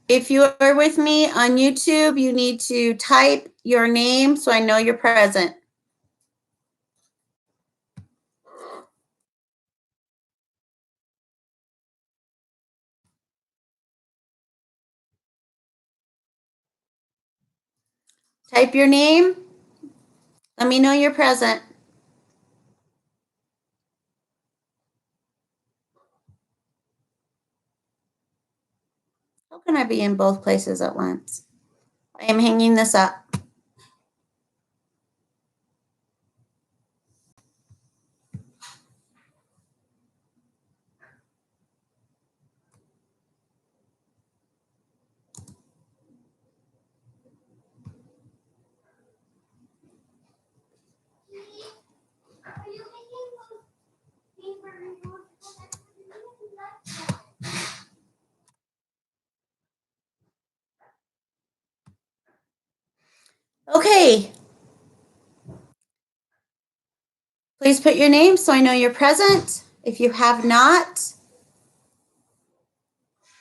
If you are with me on YouTube, you need to type your name so I know you're present. Type your name. Let me know you're present. How can I be in both places at once? I am hanging this up. Okay. Please put your name so I know you're present. If you have not,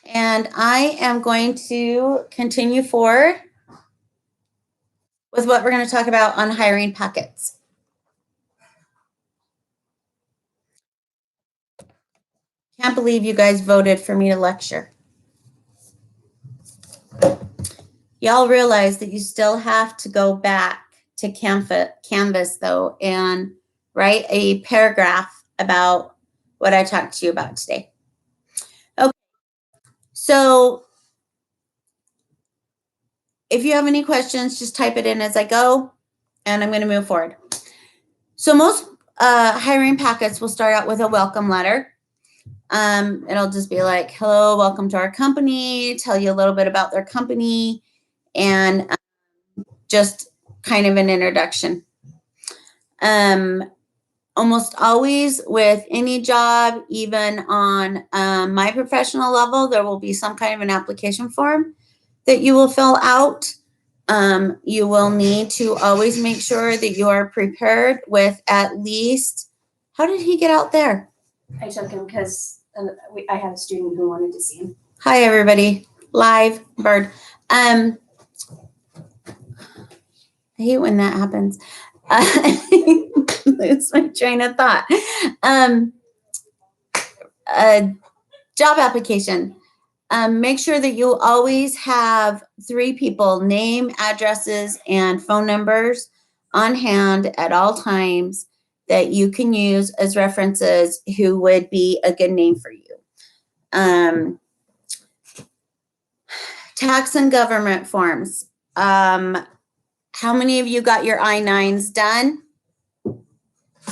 and I am going to continue forward with what we're going to talk about on hiring packets. Can't believe you guys voted for me to lecture. Y'all realize that you still have to go back to Canvas though and write a paragraph about what I talked to you about today. Okay. So if you have any questions, just type it in as I go, and I'm going to move forward. So most hiring packets will start out with a welcome letter. It'll just be like, hello, welcome to our company, tell you a little bit about their company, and just kind of an introduction. Almost always with any job, even on my professional level, there will be some kind of an application form that you will fill out. You will need to always make sure that you are prepared with at least, how did he get out there? I took him because I had a student who wanted to see him. Hi, everybody. Live bird. I hate when that happens. Lose my train of thought. Job application. Make sure that you always have 3 people, name, addresses, and phone numbers on hand at all times that you can use as references who would be a good name for you. Tax and government forms. How many of you got your I-9s done?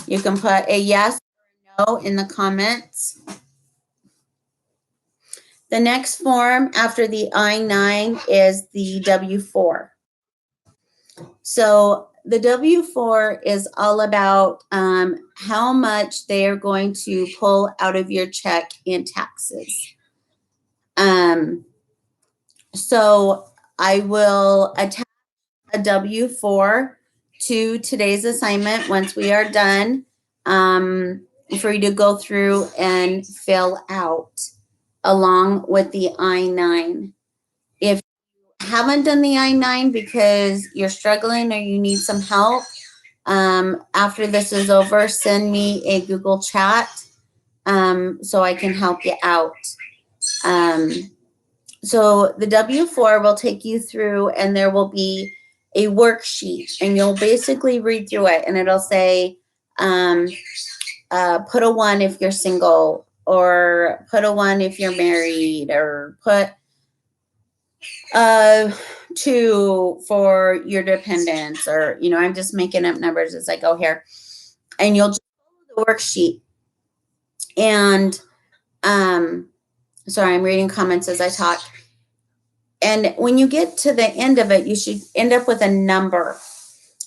You can put a yes or no in the comments. The next form after the I-9 is the W-4. So the W-4 is all about how much they are going to pull out of your check in taxes. So I will attach a W-4 to today's assignment once we are done for you to go through and fill out along with the I-9. If you haven't done the I-9 because you're struggling or you need some help, after this is over, send me a Google chat so I can help you out. So the W-4 will take you through, and there will be a worksheet, and you'll basically read through it, and it'll say, put a 1 if you're single, or put a 1 if you're married, or put 2 for your dependents, or, I'm just making up numbers as I go here. And you'll just follow the worksheet. And, sorry, I'm reading comments as I talk. And when you get to the end of it, you should end up with a number.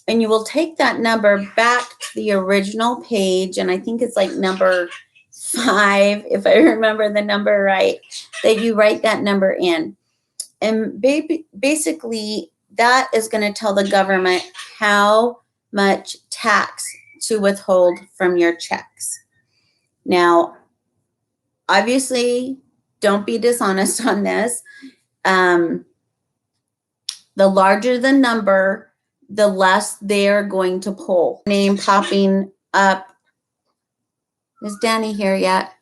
And you will take that number back to the original page. And I think it's like number 5, if I remember the number right, that you write that number in. And basically, that is going to tell the government how much tax to withhold from your checks. Now, obviously, don't be dishonest on this. the larger the number, the less they're going to pull. Name popping up. Is Danny here yet?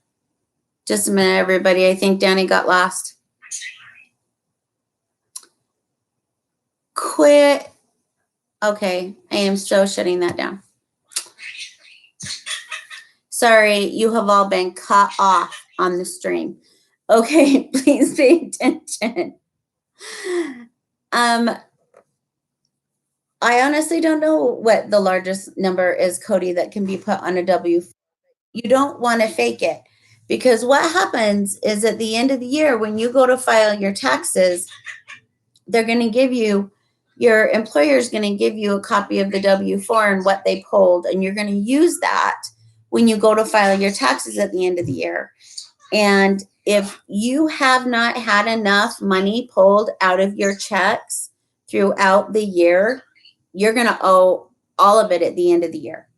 Just a minute, everybody. I think Danny got lost. Quit. Okay, I am so shutting that down. Sorry, you have all been cut off on the stream. Okay, please pay attention. I honestly don't know what the largest number is, Cody, that can be put on a W-4. You don't want to fake it, because what happens is at the end of the year, when you go to file your taxes, they're going to give you, your employer is going to give you a copy of the W-4 and what they pulled, and you're going to use that when you go to file your taxes at the end of the year. And if you have not had enough money pulled out of your checks throughout the year, you're going to owe all of it at the end of the year.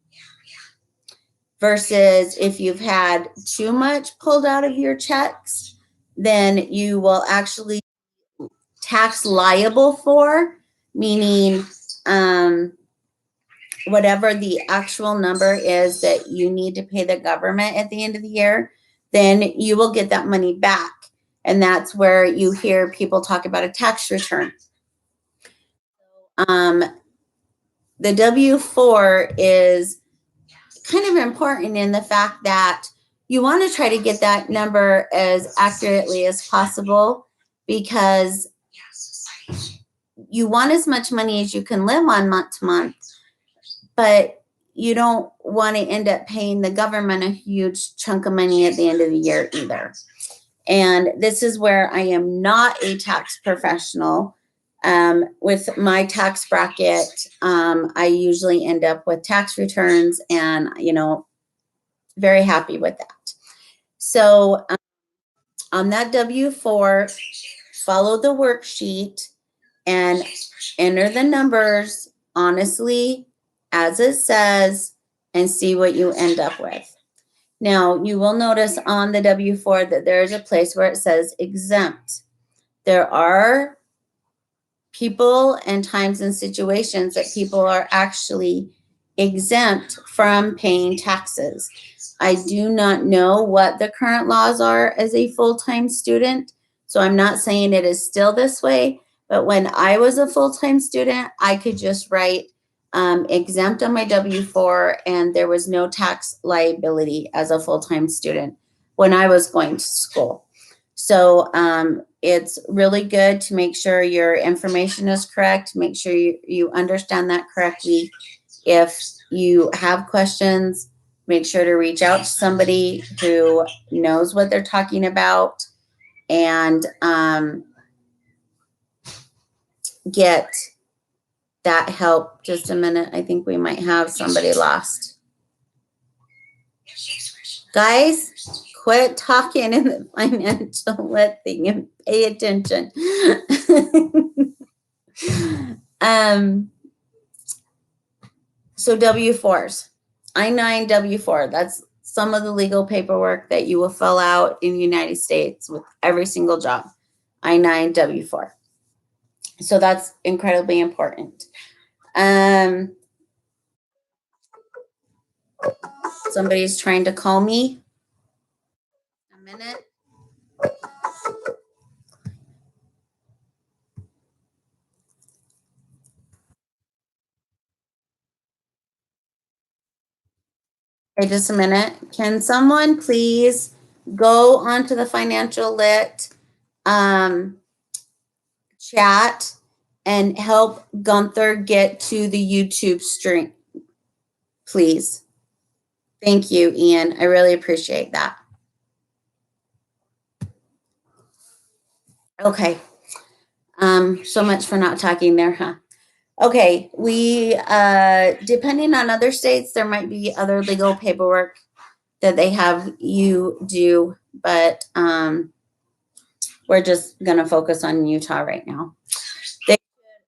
Versus if you've had too much pulled out of your checks, then you will actually tax liable for, meaning whatever the actual number is that you need to pay the government at the end of the year, then you will get that money back. And that's where you hear people talk about a tax return. The W-4 is kind of important in the fact that you want to try to get that number as accurately as possible, because you want as much money as you can live on month to month, but you don't want to end up paying the government a huge chunk of money at the end of the year either. And this is where I am not a tax professional. With my tax bracket, I usually end up with tax returns, and, very happy with that. So on that W-4, follow the worksheet and enter the numbers honestly as it says and see what you end up with. Now, you will notice on the W-4 that there is a place where it says exempt. There are people and times and situations that people are actually exempt from paying taxes. I do not know what the current laws are as a full-time student, so I'm not saying it is still this way, but when I was a full-time student, I could just write exempt on my W-4, and there was no tax liability as a full-time student when I was going to school. So it's really good to make sure your information is correct, make sure you understand that correctly. If you have questions, make sure to reach out to somebody who knows what they're talking about, and get that help. Just a minute. I think we might have somebody lost. Guys, quit talking in the financial lit thing and pay attention. So W-4s, I-9 W-4, that's some of the legal paperwork that you will fill out in the United States with every single job, I-9 W-4. So that's incredibly important. Somebody's trying to call me. A minute. Okay, just a minute. Can someone please go onto the Financial Lit chat and help Gunther get to the YouTube stream, please? Thank you, Ian. I really appreciate that. Okay. So much for not talking there, huh? Okay, we, depending on other states, there might be other legal paperwork that they have you do, but we're just gonna focus on Utah right now. They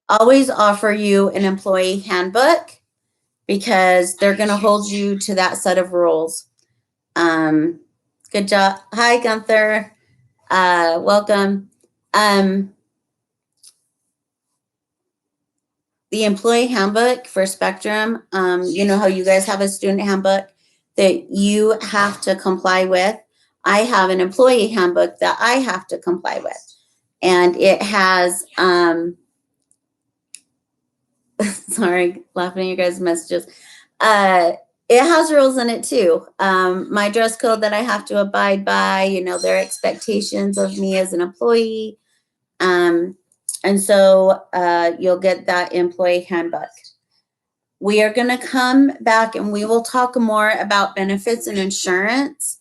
always offer you an employee handbook because they're gonna hold you to that set of rules. Good job. Hi, Gunther. Welcome. the employee handbook for Spectrum, you know how you guys have a student handbook that you have to comply with. I have an employee handbook that I have to comply with. And it has, sorry, laughing at you guys' messages. It has rules in it too. My dress code that I have to abide by, you know, their expectations of me as an employee. And so you'll get that employee handbook. We are going to come back and we will talk more about benefits and insurance.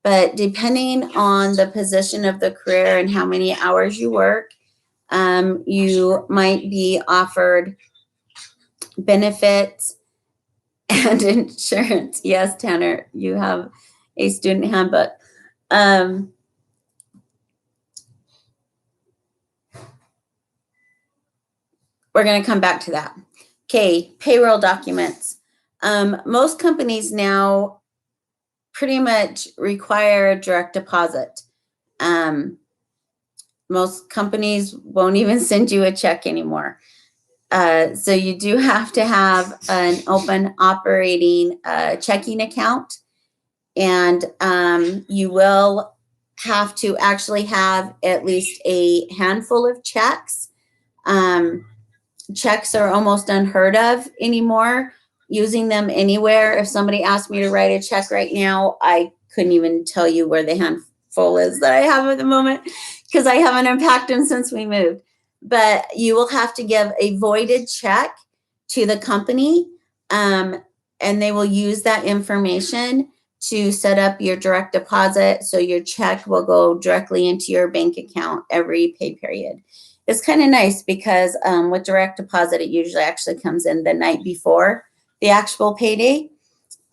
But depending on the position of the career and how many hours you work, you might be offered benefits and insurance. Yes, Tanner, you have a student handbook. We're going to come back to that. Okay, payroll documents. Most companies now pretty much require direct deposit. Most companies won't even send you a check anymore. So you do have to have an open operating checking account, and you will have to actually have at least a handful of checks. Checks are almost unheard of anymore. Using them anywhere. If somebody asked me to write a check right now, I couldn't even tell you where the handful is that I have at the moment because I haven't unpacked them since we moved. But you will have to give a voided check to the company, and they will use that information to set up your direct deposit. So your check will go directly into your bank account every pay period. It's kind of nice because with direct deposit, it usually actually comes in the night before the actual payday.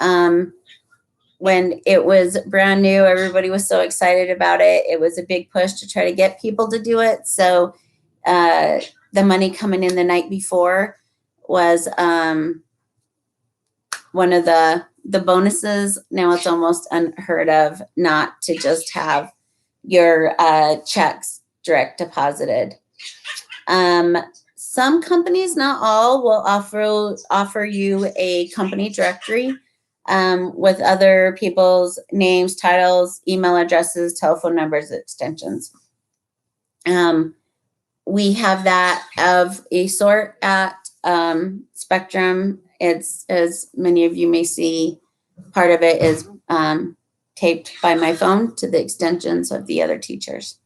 When it was brand new, everybody was so excited about it. It was a big push to try to get people to do it. So the money coming in the night before was one of the bonuses. Now it's almost unheard of not to just have your checks direct deposited. Some companies, not all, will offer you a company directory with other people's names, titles, email addresses, telephone numbers, extensions. We have that of a sort at Spectrum. It's, as many of you may see, part of it is taped by my phone to the extensions of the other teachers.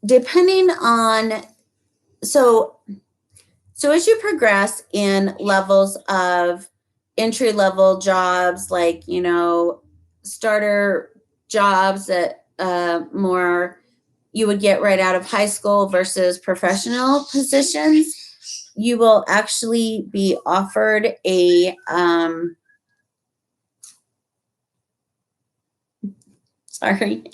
Depending on, so as you progress in levels of entry level jobs, like, you know, starter jobs that more you would get right out of high school versus professional positions, you will actually be offered a sorry,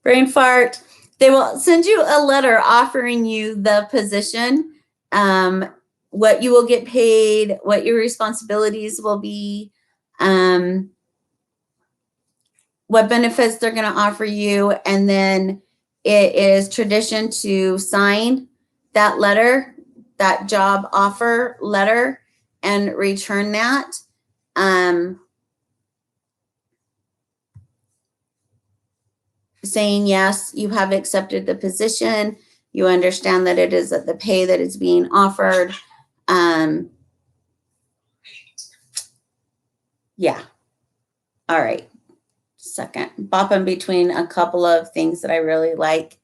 brain fart. They will send you a letter offering you the position, what you will get paid, what your responsibilities will be, what benefits they're going to offer you. And then it is tradition to sign that letter, that job offer letter, and return that. Saying, yes, you have accepted the position. You understand that it is at the pay that is being offered. Yeah. All right. Second, bopping between a couple of things that I really like.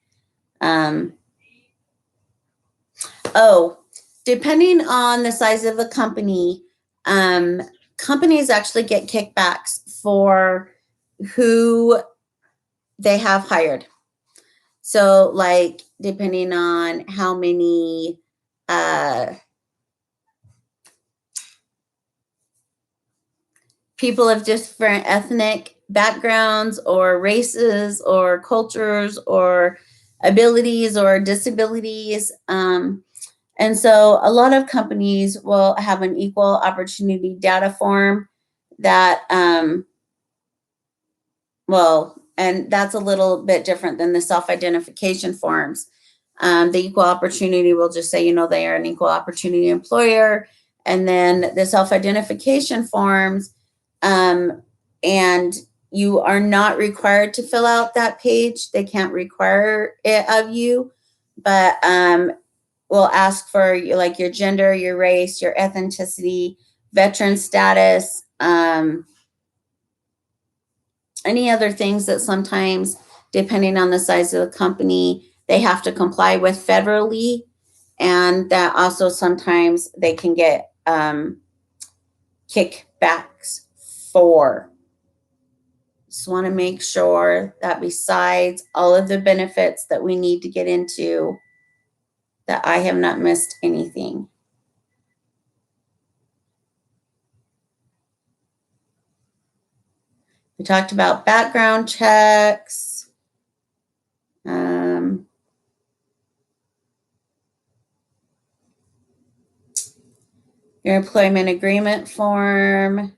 Depending on the size of the company, companies actually get kickbacks for who they have hired. So, like, depending on how many people of different ethnic backgrounds or races or cultures or abilities or disabilities. And so a lot of companies will have an equal opportunity data form that, well, and that's a little bit different than the self-identification forms. The equal opportunity will just say, they are an equal opportunity employer. And then the self-identification forms, and you are not required to fill out that page. They can't require it of you, but we'll ask for like your gender, your race, your ethnicity, veteran status, any other things that sometimes, depending on the size of the company, they have to comply with federally. And that also sometimes they can get kickbacks for. Just want to make sure that besides all of the benefits that we need to get into, that I have not missed anything. We talked about background checks. Your employment agreement form.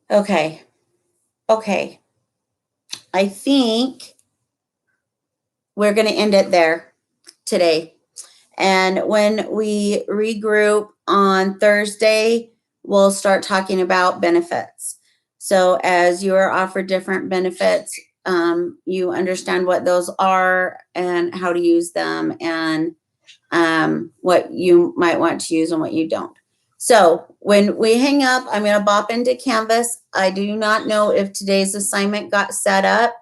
Okay. I think we're going to end it there today. And when we regroup on Thursday, we'll start talking about benefits. So as you are offered different benefits, you understand what those are and how to use them, and what you might want to use and what you don't. So when we hang up, I'm going to bop into Canvas. I do not know if today's assignment got set up.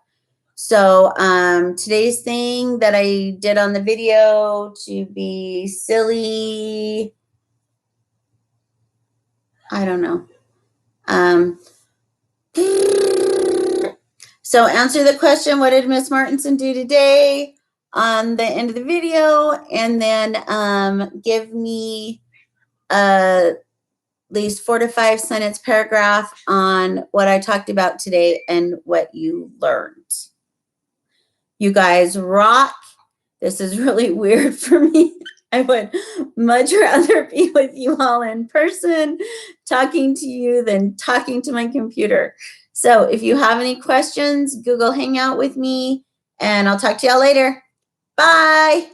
So today's thing that I did on the video to be silly, I don't know. So answer the question, what did Miss Martinson do today, on the end of the video, and then give me at least 4 to 5 sentence paragraph on what I talked about today and what you learned. You guys rock. This is really weird for me. I would much rather be with you all in person, talking to you, than talking to my computer. So if you have any questions, Google Hangout with me, and I'll talk to y'all later. Bye.